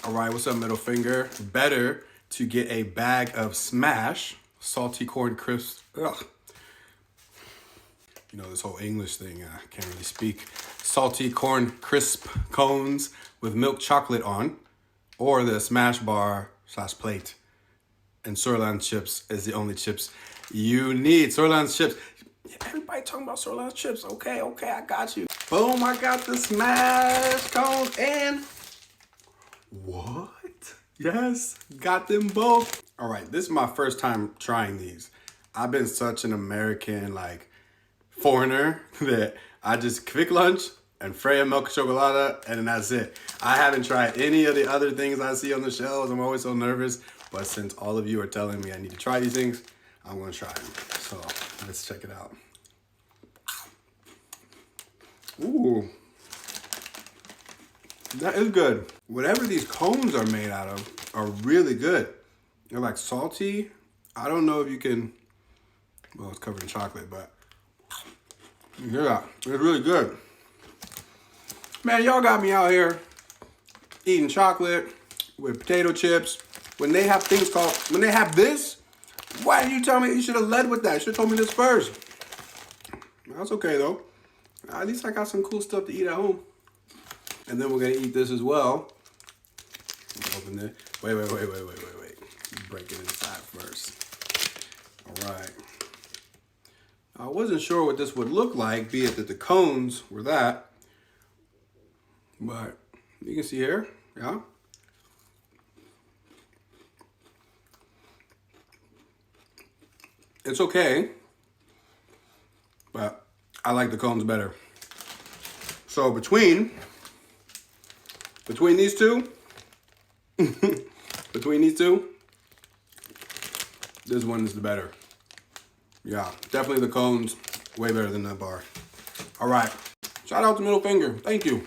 All right, what's up, middle finger? Better to get a bag of Smash salty corn crisps. Ugh. You know, this whole English thing, I can't really speak. Salty corn crisp cones with milk chocolate on, or the Smash bar / plate. And Soylent chips is the only chips you need. Soylent chips. Yeah, everybody talking about Soylent chips. Okay, I got you. Boom, I got the Smash cones and what? Yes, got them both. All right, this is my first time trying these. I've been such an American, foreigner that I just quick lunch and Freya milk chocolate, and then that's it. I haven't tried any of the other things I see on the shelves. I'm always so nervous, but since all of you are telling me I need to try these things, I'm gonna try them. So let's check it out. Ooh, that is good. Whatever these cones are made out of are really good. They're like salty. I don't know if you can, well, it's covered in chocolate, but yeah, it's really good. Man, y'all got me out here eating chocolate with potato chips. When they have this, why didn't you tell me? You should have led with that. You should have told me this first. That's okay though. At least I got some cool stuff to eat at home. And then we're gonna eat this as well. Open it. Wait. Break it inside first. All right. I wasn't sure what this would look like, be it that the cones were that. But you can see here, yeah. It's okay, but I like the cones better. So between these two, this one is the better. Yeah, definitely the cones, way better than that bar. All right, shout out to middle finger, thank you.